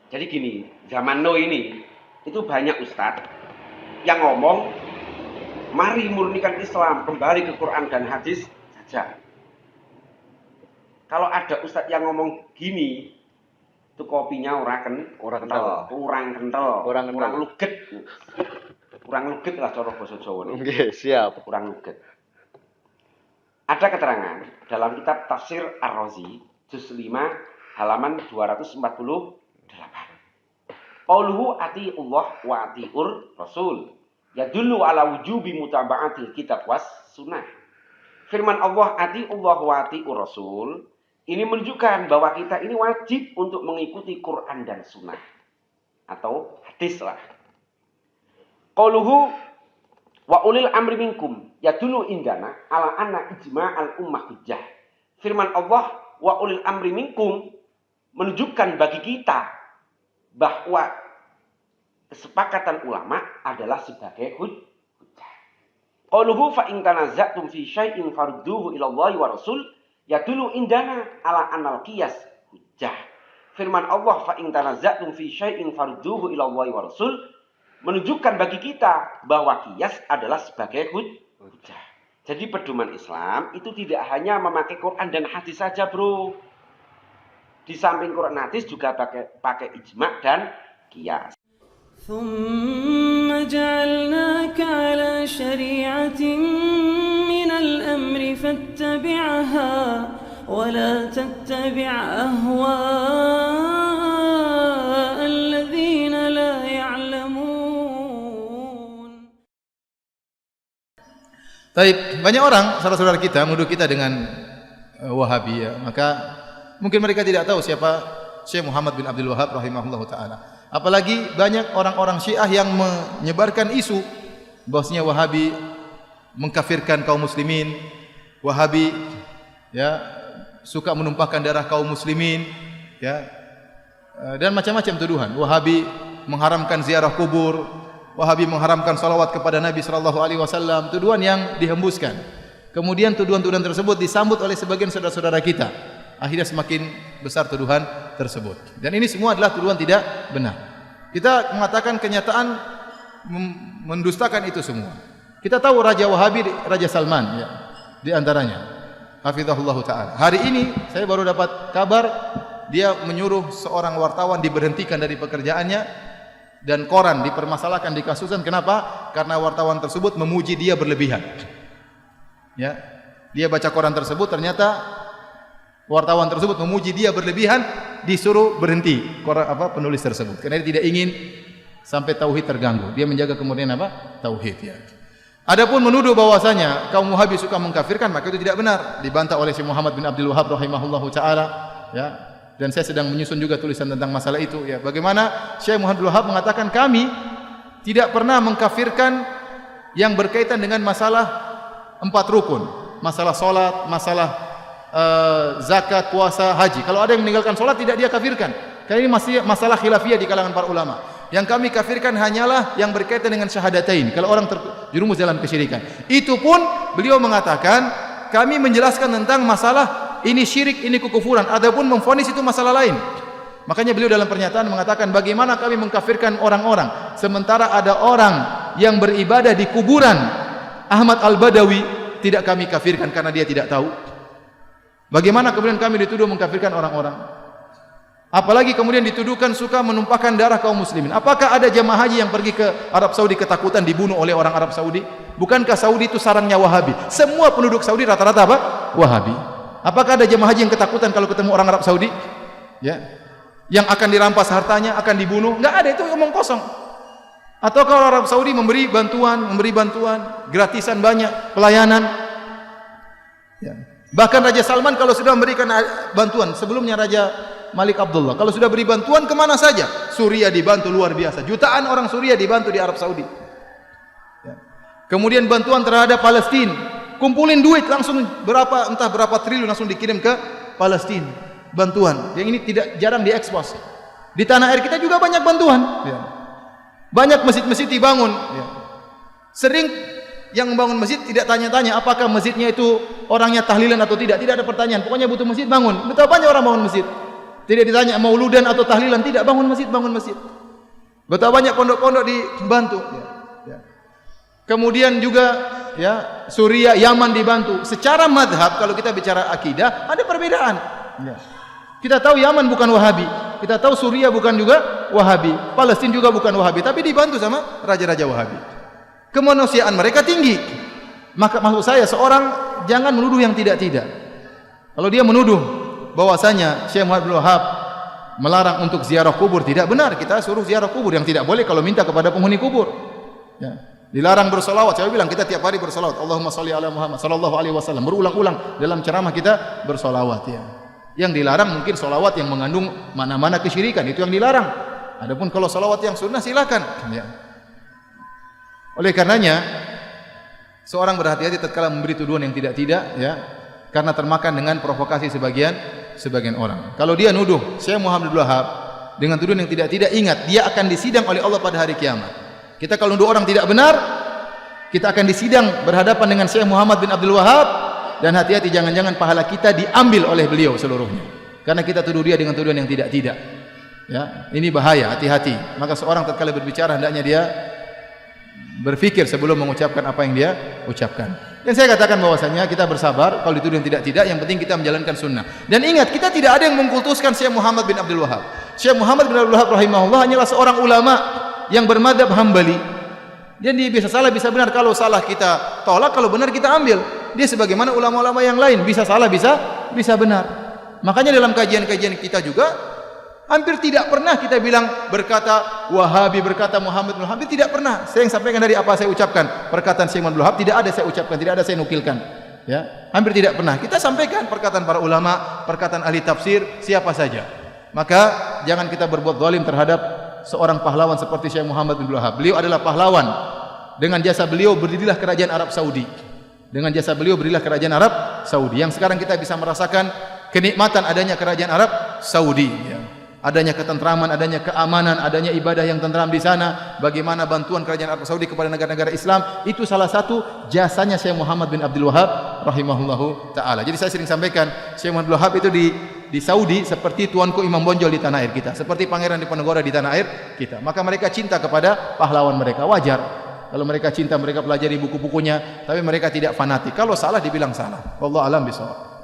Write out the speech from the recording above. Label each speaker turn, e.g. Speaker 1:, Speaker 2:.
Speaker 1: Jadi gini, zaman now ini itu banyak ustadz yang ngomong, mari murnikan Islam, kembali ke Quran dan hadis saja. Kalau ada ustadz yang ngomong gini, itu kopinya orang kental, kurang luget. Kurang luget lah cara basa Jawa.
Speaker 2: Oke, siap.
Speaker 1: Kurang luget. Ada keterangan dalam kitab Tafsir Ar-Razi juz 5 halaman 248. Qauluhu atiullah wa atiur rasul yadullu ala wujubi mutaba'atil kitab was sunnah. Firman Allah atiullah wa atiur rasul ini menunjukkan bahwa kita ini wajib untuk mengikuti Quran dan sunnah atau hadis lah. Qauluhu wa ulil amri minkum yadullu indana ala anna ijma'al ummah hujjah. Firman Allah wa ulil amri minkum menunjukkan bagi kita bahwa kesepakatan ulama adalah sebagai hujjah. Qauluhu fa in tanaza'tum fi syai'in farudduhu ila Allah wa rasul yadullu indana ala anal qiyas hujjah. Firman Allah fa in tanaza'tum fi syai'in farudduhu ila Allah wa rasul menunjukkan bagi kita bahwa qiyas adalah sebagai hujjah. Jadi pedoman Islam itu tidak hanya memakai Quran dan hadis saja, bro. Di samping Quran hadis juga pakai ijma' dan qiyas.
Speaker 3: ثم جعلناك على شريعة من الأمر فاتبعها ولا تتبع أهواء الذين لا يعلمون.
Speaker 4: Baik, banyak orang saudara-saudara kita menuduh kita dengan Wahabi ya. Maka mungkin mereka tidak tahu siapa Syekh Muhammad bin Abdul Wahhab rahimahullahu taala. Apalagi banyak orang-orang Syiah yang menyebarkan isu bahwasanya Wahabi mengkafirkan kaum muslimin, Wahabi ya suka menumpahkan darah kaum muslimin ya. Dan macam-macam tuduhan. Wahabi mengharamkan ziarah kubur, Wahabi mengharamkan salawat kepada Nabi sallallahu alaihi wasallam, tuduhan yang dihembuskan. Kemudian tuduhan-tuduhan tersebut disambut oleh sebagian saudara-saudara kita. Akhirnya semakin besar tuduhan tersebut. Dan ini semua adalah tuduhan tidak benar. Kita mengatakan kenyataan mendustakan itu semua. Kita tahu Raja Wahabi, Raja Salman ya, di antaranya. Hafizahullah ta'ala. Hari ini saya baru dapat kabar dia menyuruh seorang wartawan diberhentikan dari pekerjaannya dan koran dipermasalahkan di kasuskan. Kenapa? Karena wartawan tersebut memuji dia berlebihan. Ya. Dia baca koran tersebut ternyata wartawan tersebut memuji dia berlebihan, disuruh berhenti penulis tersebut karena dia tidak ingin sampai tauhid terganggu. Dia menjaga kemudian tauhid ya. Adapun menuduh bahwasanya kaum Wahabi suka mengkafirkan, maka itu tidak benar. Dibantah oleh Syekh Muhammad bin Abdul Wahhab rahimahullahu taala ya. Dan saya sedang menyusun juga tulisan tentang masalah itu ya. Bagaimana Syekh Muhammad bin Abdul Wahhab mengatakan kami tidak pernah mengkafirkan yang berkaitan dengan masalah 4 rukun, masalah salat, masalah zakat, puasa, haji. Kalau ada yang meninggalkan solat tidak dia kafirkan. Karena ini masih masalah khilafiyah di kalangan para ulama. Yang kami kafirkan hanyalah yang berkaitan dengan syahadatain. Kalau orang terjerumus dalam kesyirikan. Itu pun beliau mengatakan kami menjelaskan tentang masalah ini syirik, ini kekufuran. Adapun memvonis itu masalah lain. Makanya beliau dalam pernyataan mengatakan bagaimana kami mengkafirkan orang-orang sementara ada orang yang beribadah di kuburan Ahmad Al-Badawi tidak kami kafirkan karena dia tidak tahu. Bagaimana kemudian kami dituduh mengkafirkan orang-orang? Apalagi kemudian dituduhkan suka menumpahkan darah kaum muslimin. Apakah ada jemaah haji yang pergi ke Arab Saudi ketakutan dibunuh oleh orang Arab Saudi? Bukankah Saudi itu sarangnya Wahabi? Semua penduduk Saudi rata-rata apa? Wahabi. Apakah ada jemaah haji yang ketakutan kalau ketemu orang Arab Saudi? Ya. Yang akan dirampas hartanya, akan dibunuh? Enggak ada, itu omong kosong. Atau kalau Arab Saudi memberi bantuan gratisan banyak, pelayanan. Ya. Bahkan Raja Salman kalau sudah memberikan bantuan, sebelumnya Raja Malik Abdullah, kalau sudah beri bantuan kemana saja? Suriah dibantu luar biasa. Jutaan orang Suriah dibantu di Arab Saudi. Ya. Kemudian bantuan terhadap Palestina, kumpulin duit langsung entah berapa triliun langsung dikirim ke Palestina. Bantuan yang ini tidak jarang diekspos. Di tanah air kita juga banyak bantuan. Ya. Banyak masjid-masjid dibangun. Ya. Sering yang membangun masjid tidak tanya-tanya apakah masjidnya itu orangnya tahlilan atau tidak. Tidak ada pertanyaan. Pokoknya butuh masjid bangun. Betapa banyak orang bangun masjid. Tidak ditanya mauludan atau tahlilan, tidak, bangun masjid. Betapa banyak pondok-pondok dibantu. Ya. Kemudian juga ya Suriah, Yaman dibantu. Secara madhab kalau kita bicara akidah ada perbedaan. Ya. Kita tahu Yaman bukan Wahabi, kita tahu Suriah bukan juga Wahabi, Palestina juga bukan Wahabi, tapi dibantu sama raja-raja Wahabi. Kemanusiaan mereka tinggi. Maka maksud saya seorang jangan menuduh yang tidak-tidak. Kalau dia menuduh bahwasanya Syekh Muhammad bin Wahab melarang untuk ziarah kubur, tidak benar. Kita suruh ziarah kubur, yang tidak boleh kalau minta kepada penghuni kubur. Ya. Dilarang bersolawat. Saya bilang kita tiap hari bersolawat. Allahumma sholli ala Muhammad sallallahu alaihi wasallam. Berulang-ulang dalam ceramah kita bersolawat. Ya. Yang dilarang mungkin solawat yang mengandung mana-mana kesyirikan, itu yang dilarang. Adapun kalau solawat yang sunnah silakan. Ya. Oleh karenanya seorang berhati-hati tatkala memberi tuduhan yang tidak-tidak, ya, karena termakan dengan provokasi sebagian orang. Kalau dia nuduh Syekh Muhammad bin Wahab dengan tuduhan yang tidak-tidak, ingat dia akan disidang oleh Allah pada hari kiamat. Kita kalau nuduh orang tidak benar, kita akan disidang berhadapan dengan Syekh Muhammad bin Abdul Wahab, dan hati-hati jangan-jangan pahala kita diambil oleh beliau seluruhnya. Karena kita tuduh dia dengan tuduhan yang tidak-tidak. Ya, ini bahaya, hati-hati. Maka seorang tatkala berbicara hendaknya dia berfikir sebelum mengucapkan apa yang dia ucapkan. Dan saya katakan bahwasanya kita bersabar kalau dituduh yang tidak-tidak, yang penting kita menjalankan sunnah. Dan ingat, kita tidak ada yang mengkultuskan Syekh Muhammad bin Abdul Wahab. Syekh Muhammad bin Abdul Wahab rahimahullah hanyalah seorang ulama yang bermadzhab Hambali. Jadi bisa salah bisa benar, kalau salah kita tolak, kalau benar kita ambil. Dia sebagaimana ulama-ulama yang lain, bisa salah bisa benar. Makanya dalam kajian-kajian kita juga hampir tidak pernah kita bilang berkata Wahabi, berkata Muhammad bin Wahab, tidak pernah. Saya yang sampaikan dari apa saya ucapkan. Perkataan Syekh Muhammad bin Wahab tidak ada saya ucapkan, tidak ada saya nukilkan. Ya, hampir tidak pernah. Kita sampaikan perkataan para ulama, perkataan ahli tafsir, siapa saja. Maka jangan kita berbuat zalim terhadap seorang pahlawan seperti Syekh Muhammad bin Wahab. Beliau adalah pahlawan. Dengan jasa beliau berdirilah kerajaan Arab Saudi. Dengan jasa beliau berdirilah kerajaan Arab Saudi. Yang sekarang kita bisa merasakan kenikmatan adanya kerajaan Arab Saudi. Ya. Adanya ketentraman, adanya keamanan, adanya ibadah yang tentram di sana. Bagaimana bantuan kerajaan Arab Saudi kepada negara-negara Islam, itu salah satu jasanya Syekh Muhammad bin Abdul Wahab rahimahullahu taala. Jadi saya sering sampaikan, Syekh Muhammad bin Wahab itu di Saudi seperti tuanku Imam Bonjol di tanah air kita, seperti Pangeran Diponegoro di tanah air kita. Maka mereka cinta kepada pahlawan mereka, wajar. Kalau mereka cinta, mereka pelajari buku-bukunya, tapi mereka tidak fanatik. Kalau salah dibilang salah. Wallahu a'lam bishawab.